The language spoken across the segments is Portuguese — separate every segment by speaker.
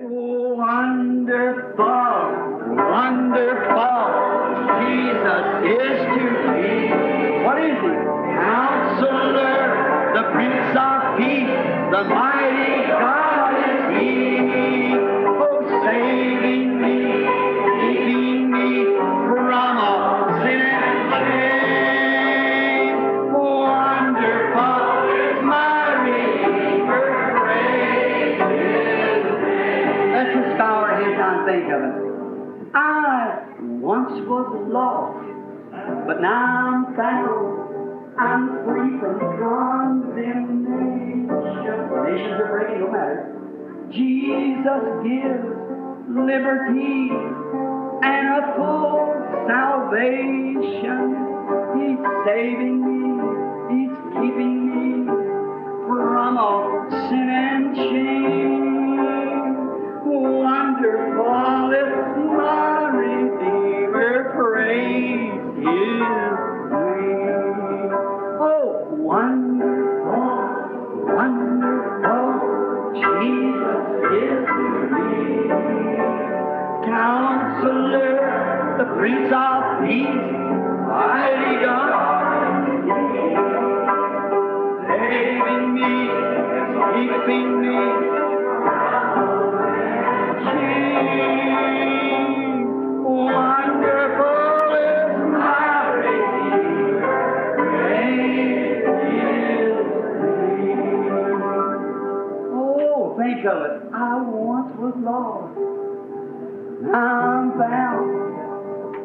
Speaker 1: Wonderful, wonderful, Jesus is to me. What is He? Counselor, the Prince of Peace, the mighty God is He. Oh, saving me, keeping me from all sin and shame. Wonderful is my Redeemer, praise His name. Let's just bow our heads and think of it. I once was lost, but now I'm found. I'm free from condemnation. Nations are breaking, no matter. Jesus gives liberty and a full salvation. He's saving me. He's keeping me from all sin and shame. Wonderful is my Redeemer, praise His name. Oh, wonderful, wonderful, Jesus is to me. Counselor, the Prince of Peace, mighty God, saving me, keeping me. Wonderful is my Redeemer, praise His name. Oh, think of it. I once was lost. Now I'm found.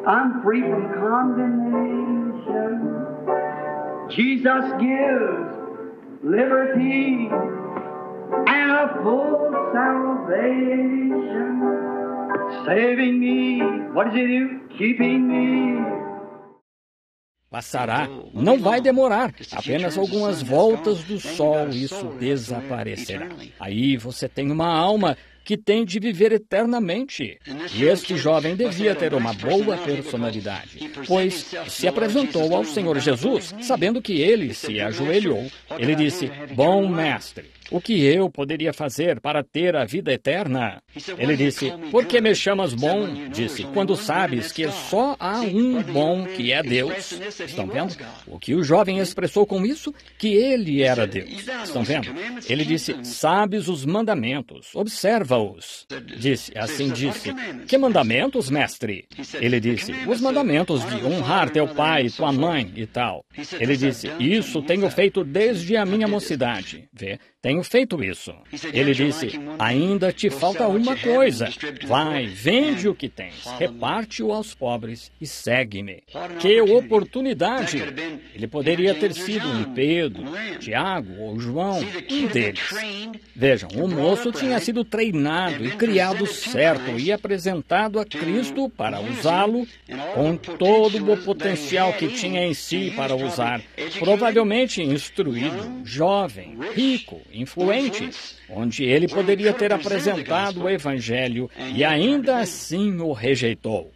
Speaker 1: I'm free from condemnation. Jesus gives liberty and a full salvation. Saving me. What does He do? Keeping me.
Speaker 2: Passará, não vai demorar, apenas algumas voltas do sol e isso desaparecerá. Aí você tem uma alma que tem de viver eternamente. E este jovem devia ter uma boa personalidade, pois se apresentou ao Senhor Jesus, sabendo que ele se ajoelhou. Ele disse: "Bom mestre, o que eu poderia fazer para ter a vida eterna?" Ele disse: "Por que me chamas bom?" Disse: "Quando sabes que só há um bom, que é Deus." Estão vendo? O que o jovem expressou com isso? Que ele era Deus. Estão vendo? Ele disse: "Sabes os mandamentos, observa-os." Disse: "Que mandamentos, mestre?" Ele disse: "Os mandamentos de honrar teu pai e tua mãe e tal." Ele disse: "Isso tenho feito desde a minha mocidade." Vê? Tenho feito isso. Ele disse: "Ainda te falta uma coisa. Vai, vende o que tens, reparte-o aos pobres e segue-me." Que oportunidade! Ele poderia ter sido um Pedro, Tiago ou João, um deles. Vejam, o moço tinha sido treinado e criado certo e apresentado a Cristo para usá-lo com todo o potencial que tinha em si para usar. Provavelmente instruído, jovem, rico, influente, onde ele poderia ter apresentado o Evangelho e ainda assim o rejeitou.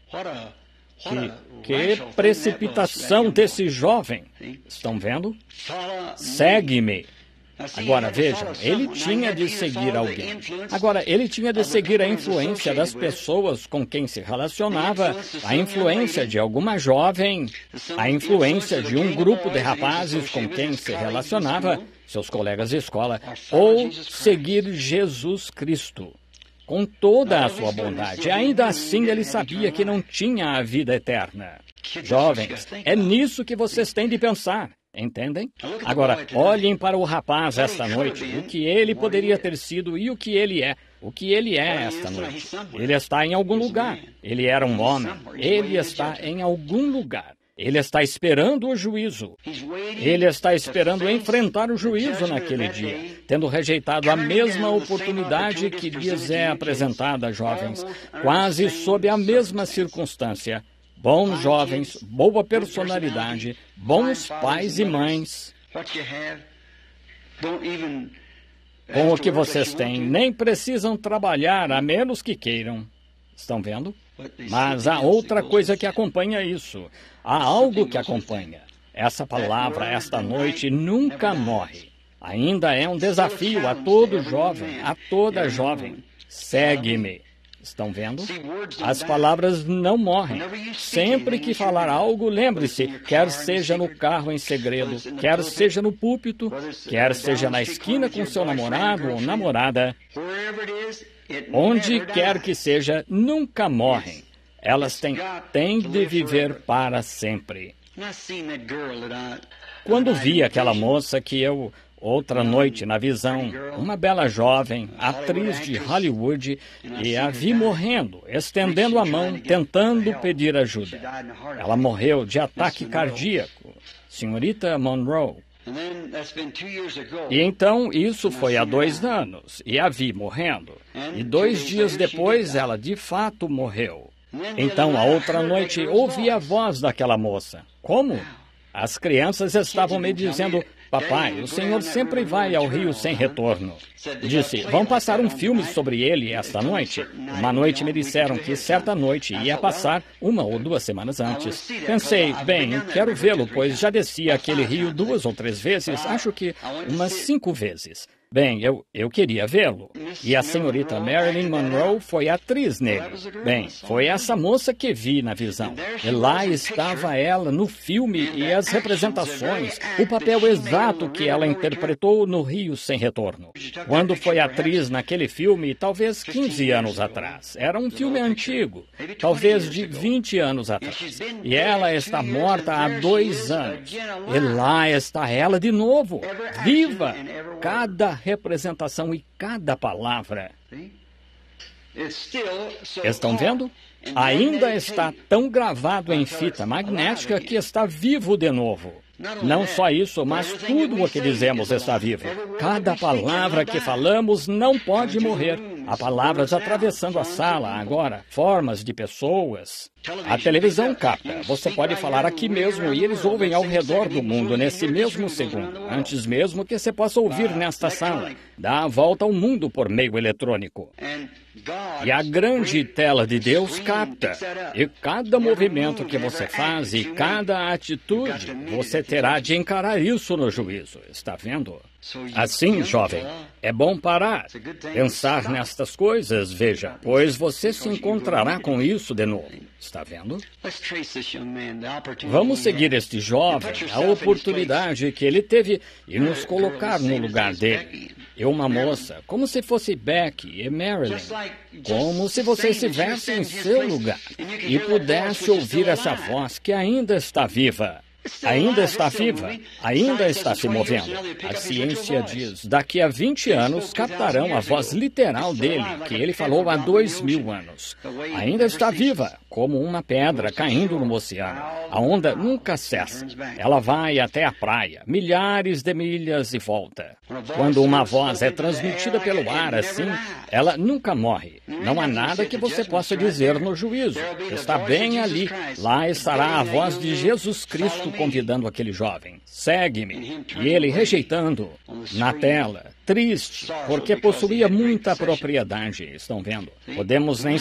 Speaker 2: Que precipitação desse jovem! Estão vendo? Segue-me. Agora vejam, ele tinha de seguir alguém. Agora, ele tinha de seguir a influência das pessoas com quem se relacionava, a influência de alguma jovem, a influência de um grupo de rapazes com quem se relacionava, seus colegas de escola, ou seguir Jesus Cristo. Com toda a sua bondade, ainda assim ele sabia que não tinha a vida eterna. Jovens, é nisso que vocês têm de pensar. Entendem? Agora, olhem para o rapaz esta noite, o que ele poderia ter sido e o que ele é. O que ele é esta noite. Ele está em algum lugar. Ele era um homem. Ele está em algum lugar. Ele está esperando o juízo. Ele está esperando enfrentar o juízo naquele dia, tendo rejeitado a mesma oportunidade que lhes é apresentada, jovens, quase sob a mesma circunstância. Bons jovens, boa personalidade, bons pais e mães. Com o que vocês têm, nem precisam trabalhar a menos que queiram. Estão vendo? Mas há outra coisa que acompanha isso. Há algo que acompanha. Essa palavra, esta noite, nunca morre. Ainda é um desafio a todo jovem, a toda jovem. segue-me. Estão vendo? As palavras não morrem. Sempre que falar algo, lembre-se, quer seja no carro em segredo, quer seja no púlpito, quer seja na esquina com seu namorado ou namorada, onde quer que seja, nunca morrem. Elas têm de viver para sempre. Quando vi aquela moça que eu... Outra noite, na visão, uma bela jovem, atriz de Hollywood, e a vi morrendo, estendendo a mão, tentando pedir ajuda. Ela morreu de ataque cardíaco. Senhorita Monroe. E então, isso foi há 2 anos, e a vi morrendo. E 2 dias depois, ela de fato morreu. Então, a outra noite, ouvi a voz daquela moça. Como? As crianças estavam me dizendo... Papai, o senhor sempre vai ao Rio sem retorno. Disse, vão passar um filme sobre ele esta noite. Uma noite me disseram que certa noite ia passar 1 ou 2 semanas antes. Pensei, bem, quero vê-lo, pois já desci aquele rio 2 ou 3 vezes, acho que umas 5 vezes. Bem, eu queria vê-lo. E a senhorita Marilyn Monroe foi atriz nele. Bem, foi essa moça que vi na visão. E lá estava ela no filme e as representações, o papel exato que ela interpretou no Rio Sem Retorno. Quando foi atriz naquele filme, talvez 15 anos atrás. Era um filme antigo, talvez de 20 anos atrás. E ela está morta há 2 anos. E lá está ela de novo, viva! Cada representação e cada palavra. Estão vendo? Ainda está tão gravado em fita magnética que está vivo de novo. Não só isso, mas tudo o que dizemos está vivo. Cada palavra que falamos não pode morrer. Há palavras atravessando a sala agora, formas de pessoas. A televisão capta. Você pode falar aqui mesmo e eles ouvem ao redor do mundo nesse mesmo segundo, antes mesmo que você possa ouvir nesta sala. Dá a volta ao mundo por meio eletrônico. E a grande tela de Deus capta. E cada movimento que você faz e cada atitude, você terá de encarar isso no juízo. Está vendo? Assim, jovem, é bom parar, pensar nestas coisas, veja, pois você se encontrará com isso de novo. Está vendo? Vamos seguir este jovem, a oportunidade que ele teve e nos colocar no lugar dele. E uma moça, como se fosse Becky e Marilyn, como se você estivesse em seu lugar e pudesse ouvir essa voz que ainda está viva. Ainda está viva, ainda está se movendo. A ciência diz, daqui a 20 anos captarão a voz literal dele, que ele falou há 2000 anos. Ainda está viva, como uma pedra caindo no oceano. A onda nunca cessa. Ela vai até a praia, milhares de milhas e volta. Quando uma voz é transmitida pelo ar assim, ela nunca morre. Não há nada que você possa dizer no juízo. Está bem ali. Lá estará a voz de Jesus Cristo convidando aquele jovem. Segue-me. E ele rejeitando. Na tela. Triste, porque possuía muita propriedade, estão vendo? Podemos nem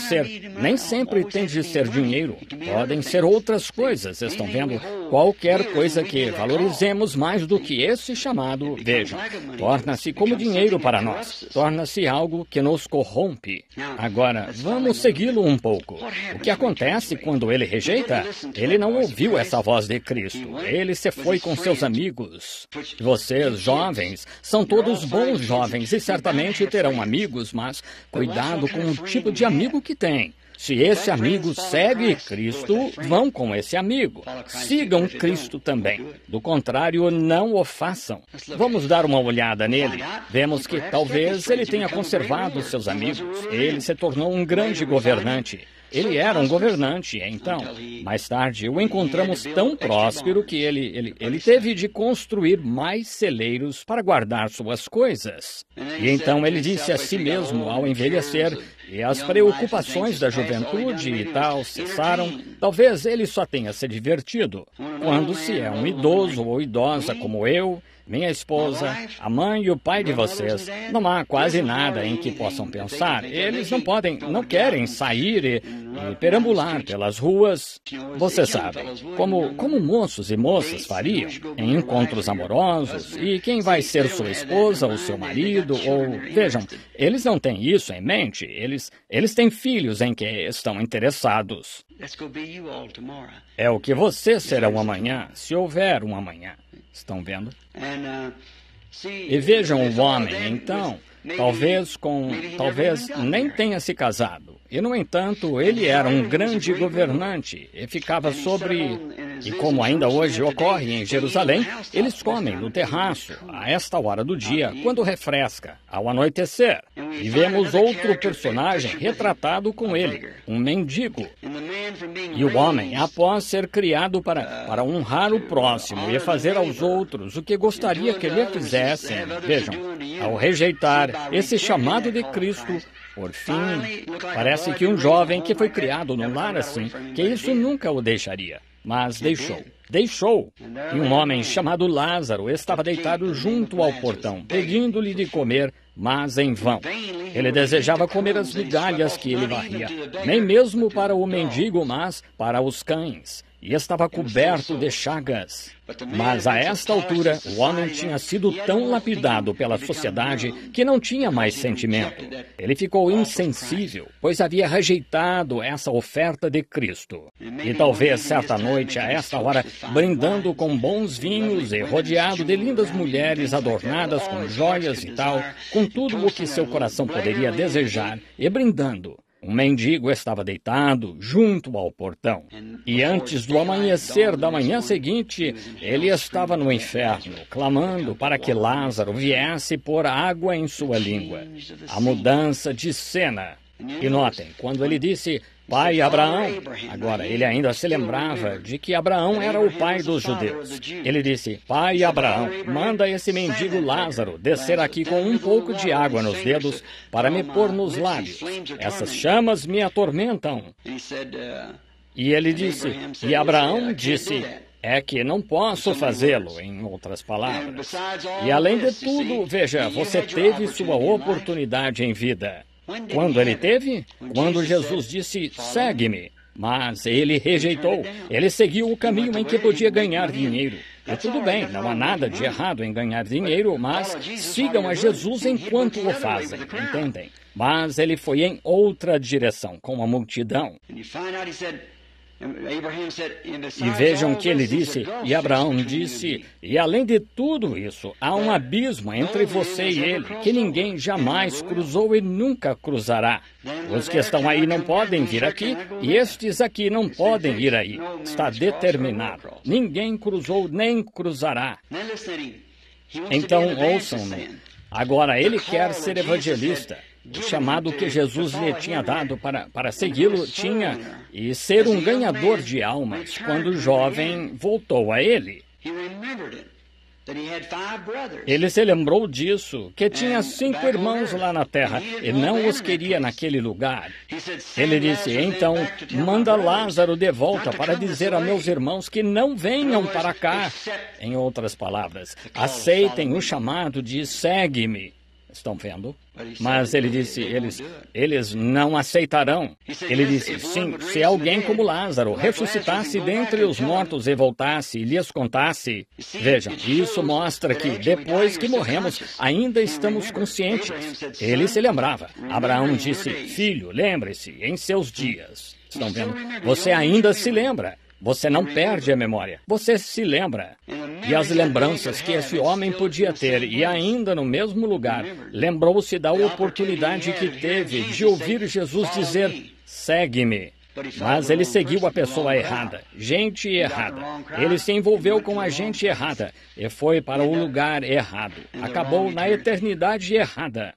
Speaker 2: sempre tem de ser dinheiro. Podem ser outras coisas, estão vendo? Qualquer coisa que valorizemos mais do que esse chamado, vejam, torna-se como dinheiro para nós. Torna-se algo que nos corrompe. Agora, vamos segui-lo um pouco. O que acontece quando ele rejeita? Ele não ouviu essa voz de Cristo. Ele se foi com seus amigos. Vocês, jovens, são todos bons jovens e certamente terão amigos, mas cuidado com o tipo de amigo que tem. Se esse amigo segue Cristo, vão com esse amigo. Sigam Cristo também. Do contrário, não o façam. Vamos dar uma olhada nele. Vemos que talvez ele tenha conservado seus amigos. Ele se tornou um grande governante. Ele era um governante, então. Mais tarde, o encontramos tão próspero que ele teve de construir mais celeiros para guardar suas coisas. E então ele disse a si mesmo, ao envelhecer, e as preocupações da juventude e tal cessaram, talvez ele só tenha se divertido. Quando se é um idoso ou idosa como eu, minha esposa, a mãe e o pai de vocês, não há quase nada em que possam pensar. Eles não querem sair e perambular pelas ruas. Você sabe, como moços e moças fariam em encontros amorosos, e quem vai ser sua esposa ou seu marido, ou... Vejam, eles não têm isso em mente. Eles têm filhos em que estão interessados. É o que vocês serão amanhã, se houver um amanhã. Estão vendo? E vejam o homem, então, talvez nem tenha se casado. E, no entanto, ele era um grande governante e ficava sobre... E como ainda hoje ocorre em Jerusalém, eles comem no terraço, a esta hora do dia, quando refresca, ao anoitecer. E vemos outro personagem retratado com ele, um mendigo. E o homem, após ser criado para honrar o próximo e fazer aos outros o que gostaria que lhe fizessem, vejam, ao rejeitar esse chamado de Cristo, por fim, parece que um jovem que foi criado num lar assim, que isso nunca o deixaria. Mas deixou. E um homem chamado Lázaro estava deitado junto ao portão, pedindo-lhe de comer, mas em vão. Ele desejava comer as migalhas que ele varria, nem mesmo para o mendigo, mas para os cães. E estava coberto de chagas. Mas a esta altura, o homem tinha sido tão lapidado pela sociedade que não tinha mais sentimento. Ele ficou insensível, pois havia rejeitado essa oferta de Cristo. E talvez certa noite, a esta hora, brindando com bons vinhos e rodeado de lindas mulheres adornadas com joias e tal, com tudo o que seu coração poderia desejar, e brindando, um mendigo estava deitado junto ao portão. E antes do amanhecer da manhã seguinte, ele estava no inferno, clamando para que Lázaro viesse pôr água em sua língua. A mudança de cena. E notem, quando ele disse, Pai Abraão, agora ele ainda se lembrava de que Abraão era o pai dos judeus. Ele disse, Pai Abraão, manda esse mendigo Lázaro descer aqui com um pouco de água nos dedos para me pôr nos lábios. Essas chamas me atormentam. E ele disse, e Abraão disse, é que não posso fazê-lo, em outras palavras. E além de tudo, veja, você teve sua oportunidade em vida. Quando ele teve? Quando Jesus disse, segue-me. Mas ele rejeitou. Ele seguiu o caminho em que podia ganhar dinheiro. E tudo bem, não há nada de errado em ganhar dinheiro, mas sigam a Jesus enquanto o fazem, entendem? Mas ele foi em outra direção, com a multidão. E vejam que ele disse, e Abraão disse, e além de tudo isso, há um abismo entre você e ele, que ninguém jamais cruzou e nunca cruzará. Os que estão aí não podem vir aqui, e estes aqui não podem ir aí. Está determinado. Ninguém cruzou nem cruzará. Então, ouçam-me. Agora, ele quer ser evangelista. O chamado que Jesus lhe tinha dado para segui-lo tinha e ser um ganhador de almas quando o jovem voltou a ele. Ele se lembrou disso, que tinha 5 irmãos lá na terra e não os queria naquele lugar. Ele disse, então, manda Lázaro de volta para dizer a meus irmãos que não venham para cá. Em outras palavras, aceitem o chamado de segue-me. Estão vendo? Mas ele disse, eles não aceitarão. Ele disse, sim, se alguém como Lázaro ressuscitasse dentre os mortos e voltasse e lhes contasse. Vejam, isso mostra que depois que morremos, ainda estamos conscientes. Ele se lembrava. Abraão disse, filho, lembre-se, em seus dias. Estão vendo? Você ainda se lembra. Você não perde a memória, você se lembra. E as lembranças que esse homem podia ter, e ainda no mesmo lugar, lembrou-se da oportunidade que teve de ouvir Jesus dizer, segue-me. Mas ele seguiu a pessoa errada, gente errada. Ele se envolveu com a gente errada e foi para o lugar errado. Acabou na eternidade errada,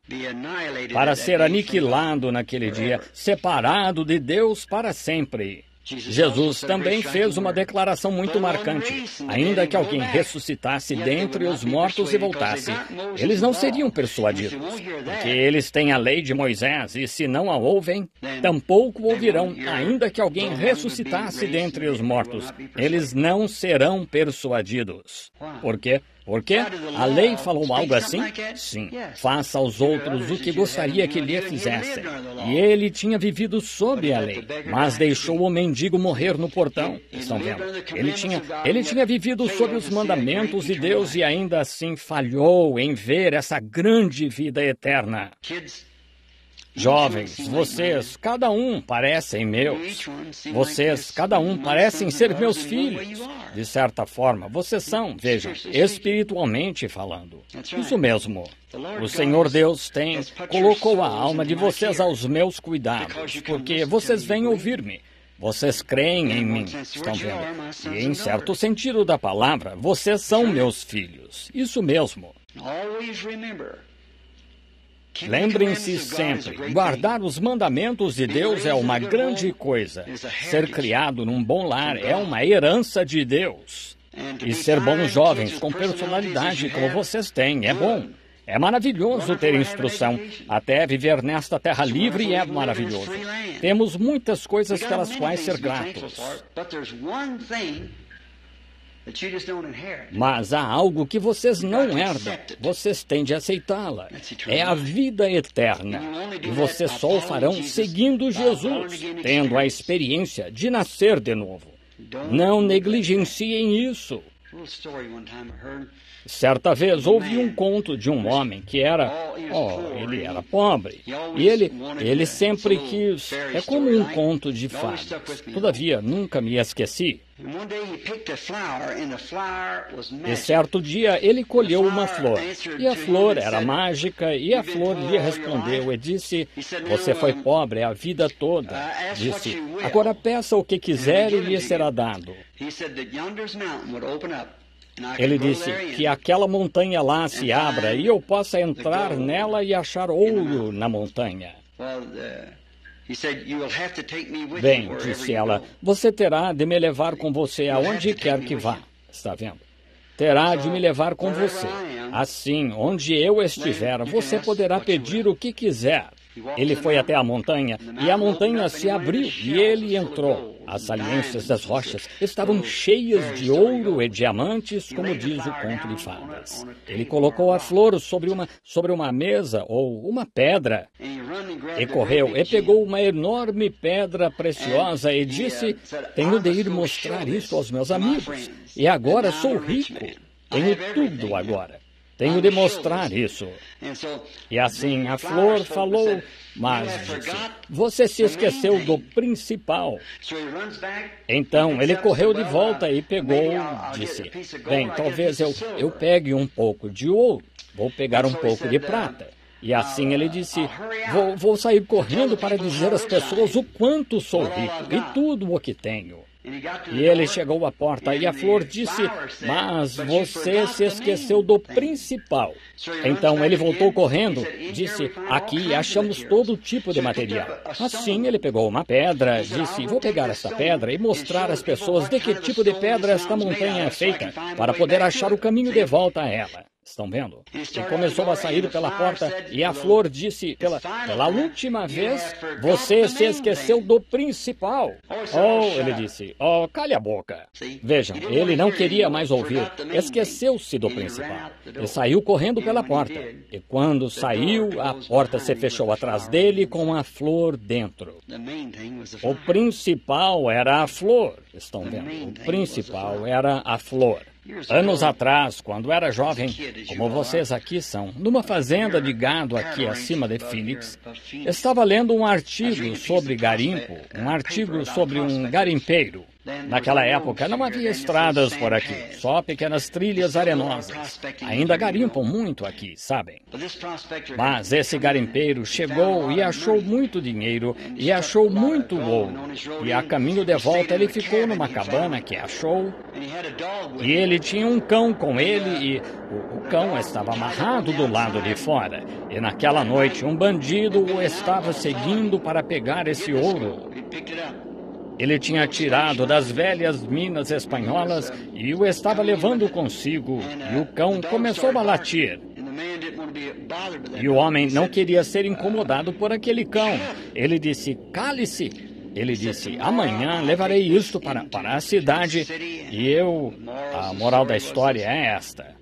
Speaker 2: para ser aniquilado naquele dia, separado de Deus para sempre. Jesus também fez uma declaração muito marcante. Ainda que alguém ressuscitasse dentre os mortos e voltasse, eles não seriam persuadidos, porque eles têm a lei de Moisés, e se não a ouvem, tampouco ouvirão. Ainda que alguém ressuscitasse dentre os mortos, eles não serão persuadidos. Por quê? Por quê? A lei falou algo assim? Sim. Faça aos outros o que gostaria que lhe fizessem. E ele tinha vivido sob a lei, mas deixou o mendigo morrer no portão. Estão vendo? Ele tinha vivido sob os mandamentos de Deus e ainda assim falhou em ver essa grande vida eterna. Jovens, vocês, cada um, parecem meus. Vocês, cada um, parecem ser meus filhos. De certa forma, vocês são, vejam, espiritualmente falando. Isso mesmo. O Senhor Deus colocou a alma de vocês aos meus cuidados, porque vocês vêm ouvir-me. Vocês creem em mim, estão vendo? E em certo sentido da palavra, vocês são meus filhos. Isso mesmo. Lembrem-se sempre, guardar os mandamentos de Deus é uma grande coisa. Ser criado num bom lar é uma herança de Deus. E ser bons jovens com personalidade como vocês têm é bom. É maravilhoso ter instrução. Até viver nesta terra livre é maravilhoso. Temos muitas coisas pelas quais ser gratos. Mas há algo que vocês não herdam. Vocês têm de aceitá-la. É a vida eterna. E vocês só o farão seguindo Jesus, tendo a experiência de nascer de novo. Não negligenciem isso. Certa vez ouvi um conto de um homem que ele era pobre. E ele sempre quis, é como um conto de fadas. Todavia, nunca me esqueci. E certo dia ele colheu uma flor. E a flor era mágica, e a flor lhe respondeu e disse: "Você foi pobre a vida toda." Disse: "Agora peça o que quiser e lhe será dado." Ele disse que aquela montanha lá se abra e eu possa entrar nela e achar ouro na montanha. Bem, disse ela, você terá de me levar com você aonde quer que vá. Está vendo? Terá de me levar com você. Assim, onde eu estiver, você poderá pedir o que quiser. Ele foi até a montanha, e a montanha se abriu, e ele entrou. As saliências das rochas estavam cheias de ouro e diamantes, como diz o conto de fadas. Ele colocou a flor sobre uma mesa ou uma pedra, e correu e pegou uma enorme pedra preciosa e disse: "Tenho de ir mostrar isso aos meus amigos, e agora sou rico, tenho tudo agora. Tenho de mostrar isso." E assim a flor falou, mas disse: "Você se esqueceu do principal." Então ele correu de volta e pegou, disse: "Bem, talvez eu pegue um pouco de ouro, vou pegar um pouco de prata." E assim ele disse: vou sair correndo para dizer às pessoas o quanto sou rico e tudo o que tenho." E ele chegou à porta e a flor disse: "Mas você se esqueceu do principal." Então ele voltou correndo, disse: "Aqui achamos todo tipo de material." Assim ele pegou uma pedra, disse: "Vou pegar esta pedra e mostrar às pessoas de que tipo de pedra esta montanha é feita, para poder achar o caminho de volta a ela." Estão vendo? E começou a sair pela porta, e a flor disse, pela última vez, "Você se esqueceu do principal." "Oh," ele disse, "oh, cale a boca." Vejam, ele não queria mais ouvir, esqueceu-se do principal. E saiu correndo pela porta. E quando saiu, a porta se fechou atrás dele com a flor dentro. O principal era a flor. Estão vendo? O principal era a flor. Anos atrás, quando era jovem, como vocês aqui são, numa fazenda de gado aqui acima de Phoenix, estava lendo um artigo sobre garimpo, um artigo sobre um garimpeiro. Naquela época não havia estradas por aqui, só pequenas trilhas arenosas. Ainda garimpam muito aqui, sabem? Mas esse garimpeiro chegou e achou muito dinheiro e achou muito ouro. E a caminho de volta ele ficou numa cabana que achou. E ele tinha um cão com ele e o cão estava amarrado do lado de fora. E naquela noite um bandido o estava seguindo para pegar esse ouro. Ele tinha tirado das velhas minas espanholas e o estava levando consigo, e o cão começou a latir. E o homem não queria ser incomodado por aquele cão. Ele disse: "Cale-se." Ele disse: "Amanhã levarei isto para a cidade." E a moral da história é esta: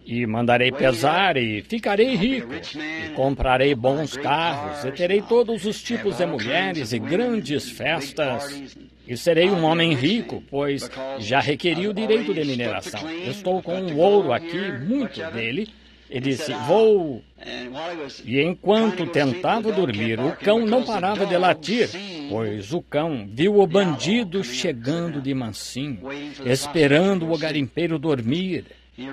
Speaker 2: E mandarei pesar e ficarei rico, e comprarei bons carros, e terei todos os tipos de mulheres e grandes festas. E serei um homem rico, pois já requeri o direito de mineração. Estou com um ouro aqui, muito dele. E disse, vou... E enquanto tentava dormir, o cão não parava de latir, pois o cão viu o bandido chegando de mansinho, esperando o garimpeiro dormir.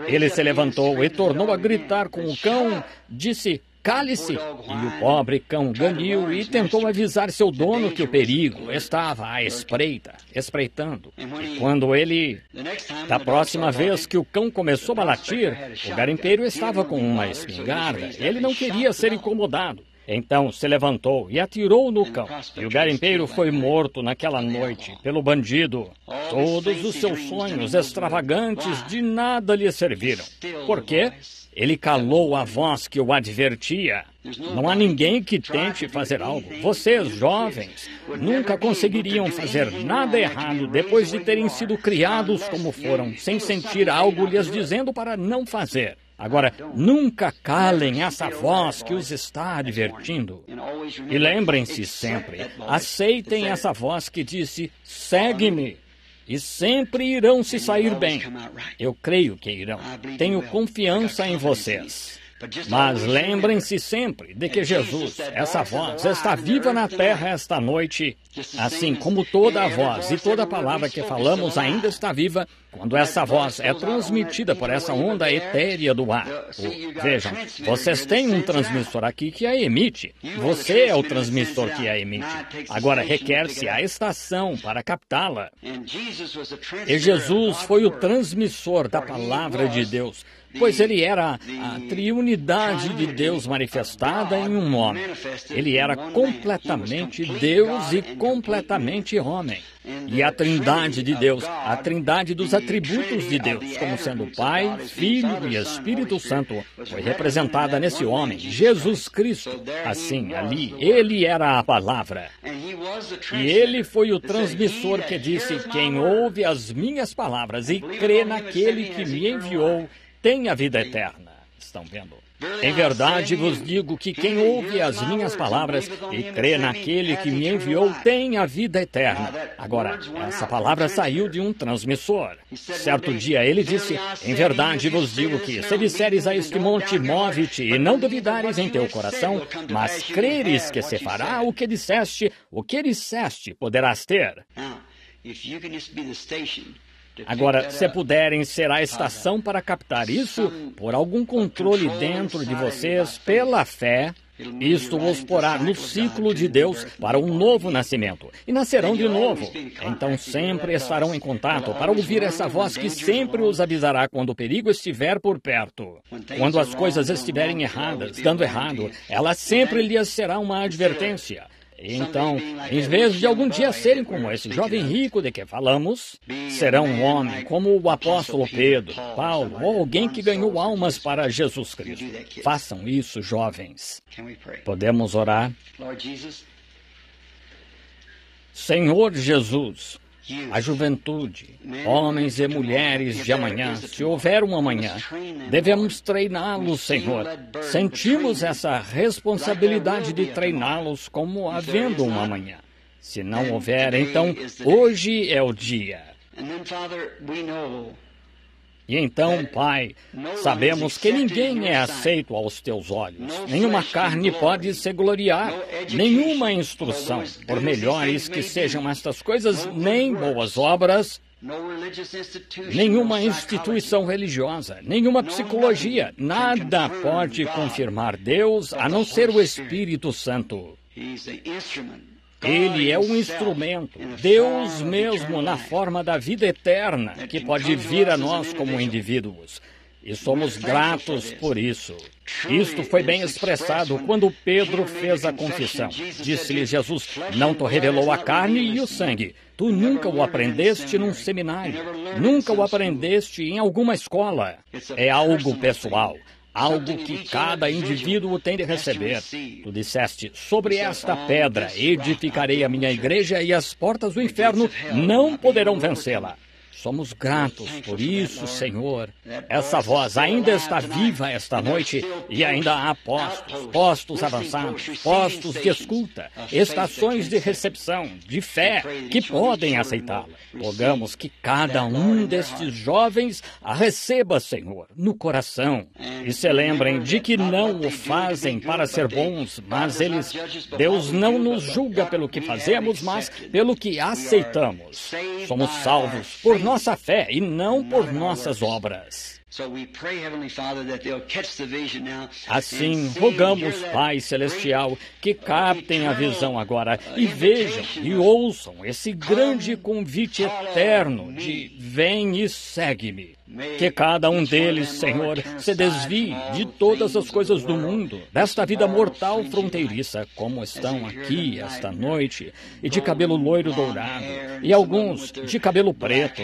Speaker 2: Ele se levantou e tornou a gritar com o cão, disse, cale-se! E o pobre cão ganiu e tentou avisar seu dono que o perigo estava à espreita, espreitando. E quando ele... Da próxima vez que o cão começou a latir, o garimpeiro estava com uma espingarda. Ele não queria ser incomodado. Então se levantou e atirou no cão. E o garimpeiro foi morto naquela noite pelo bandido. Todos os seus sonhos extravagantes de nada lhe serviram. Por quê? Ele calou a voz que o advertia. Não há ninguém que tente fazer algo. Vocês, jovens, nunca conseguiriam fazer nada errado depois de terem sido criados como foram, sem sentir algo lhes dizendo para não fazer. Agora, nunca calem essa voz que os está advertindo. E lembrem-se sempre, aceitem essa voz que disse, segue-me. E sempre irão se sair bem. Eu creio que irão. Tenho confiança em vocês. Mas lembrem-se sempre de que Jesus, essa voz, está viva na terra esta noite, assim como toda a voz e toda a palavra que falamos ainda está viva quando essa voz é transmitida por essa onda etérea do ar. Vejam, vocês têm um transmissor aqui que a emite. Você é o transmissor que a emite. Agora requer-se a estação para captá-la. E Jesus foi o transmissor da palavra de Deus, pois ele era a triunidade de Deus manifestada em um homem. Ele era completamente Deus e completamente homem. E a trindade de Deus, a trindade dos atributos de Deus, como sendo Pai, Filho e Espírito Santo, foi representada nesse homem, Jesus Cristo. Assim, ali, ele era a palavra. E ele foi o transmissor que disse, quem ouve as minhas palavras e crê naquele que me enviou, tem a vida eterna. Estão vendo? Em verdade vos digo que quem ouve as minhas palavras e crê naquele que me enviou tem a vida eterna. Agora, essa palavra saiu de um transmissor. Certo dia ele disse, em verdade vos digo que se disseres a este monte, move-te, e não duvidares em teu coração, mas creres que se fará o que disseste, poderás ter. Agora, se puderem ser a estação para captar isso, por algum controle dentro de vocês, pela fé, isto os porá no ciclo de Deus para um novo nascimento. E nascerão de novo. Então sempre estarão em contato para ouvir essa voz que sempre os avisará quando o perigo estiver por perto. Quando as coisas estiverem erradas, dando errado, ela sempre lhes será uma advertência. Então, em vez de algum dia serem como esse jovem rico de que falamos, serão um homem como o apóstolo Pedro, Paulo ou alguém que ganhou almas para Jesus Cristo. Façam isso, jovens. Podemos orar? Senhor Jesus, a juventude, homens e mulheres de amanhã, se houver um amanhã, devemos treiná-los, Senhor. Sentimos essa responsabilidade de treiná-los como havendo um amanhã. Se não houver, então, hoje é o dia. E então, Pai, sabemos que ninguém é aceito aos teus olhos. Nenhuma carne pode se gloriar, nenhuma instrução, por melhores que sejam estas coisas, nem boas obras, nenhuma instituição religiosa, nenhuma psicologia, nada pode confirmar Deus a não ser o Espírito Santo. Ele é um instrumento, Deus mesmo na forma da vida eterna, que pode vir a nós como indivíduos. E somos gratos por isso. Isto foi bem expressado quando Pedro fez a confissão. Disse-lhe Jesus, não te revelou a carne e o sangue. Tu nunca o aprendeste num seminário, nunca o aprendeste em alguma escola. É algo pessoal. Algo que cada indivíduo tem de receber. Tu disseste, sobre esta pedra edificarei a minha igreja e as portas do inferno não poderão vencê-la. Somos gratos por isso, Senhor. Essa voz ainda está viva esta noite e ainda há postos avançados, postos de escuta, estações de recepção, de fé, que podem aceitá-la. Rogamos que cada um destes jovens a receba, Senhor, no coração. E se lembrem de que não o fazem para ser bons, mas Deus não nos julga pelo que fazemos, mas pelo que aceitamos. Somos salvos por nossa fé e não por nossas obras. Assim, rogamos, Pai Celestial, que captem a visão agora e vejam e ouçam esse grande convite eterno de vem e segue-me. Que cada um deles, Senhor, se desvie de todas as coisas do mundo, desta vida mortal fronteiriça, como estão aqui esta noite, e de cabelo loiro dourado, e alguns de cabelo preto,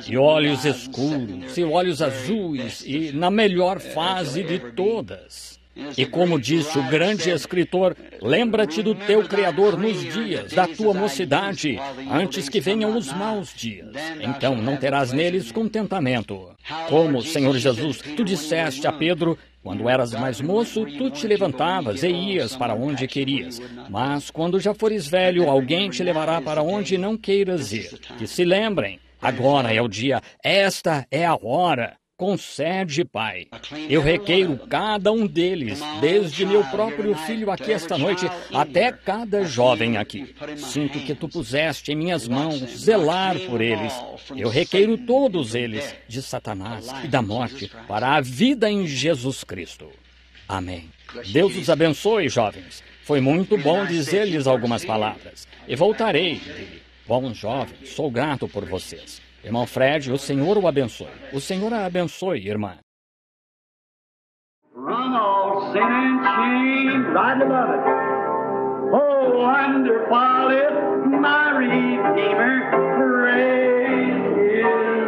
Speaker 2: e olhos escuros, e olhos azuis, e na melhor fase de todas. E como disse o grande escritor, lembra-te do teu Criador nos dias da tua mocidade, antes que venham os maus dias. Então não terás neles contentamento. Como, Senhor Jesus, tu disseste a Pedro, quando eras mais moço, tu te levantavas e ias para onde querias. Mas quando já fores velho, alguém te levará para onde não queiras ir. Que se lembrem, agora é o dia, esta é a hora. Concede, Pai. Eu requeiro cada um deles, desde meu próprio filho aqui esta noite, até cada jovem aqui. Sinto que tu puseste em minhas mãos zelar por eles. Eu requeiro todos eles, de Satanás e da morte, para a vida em Jesus Cristo. Amém. Deus os abençoe, jovens. Foi muito bom dizer-lhes algumas palavras. E voltarei. Bons jovens, sou grato por vocês. Irmão Fred, o Senhor o abençoe. O Senhor a abençoe, irmã.
Speaker 1: Run all sin and shame right above it. Oh, wonderful is my Redeemer. Praise His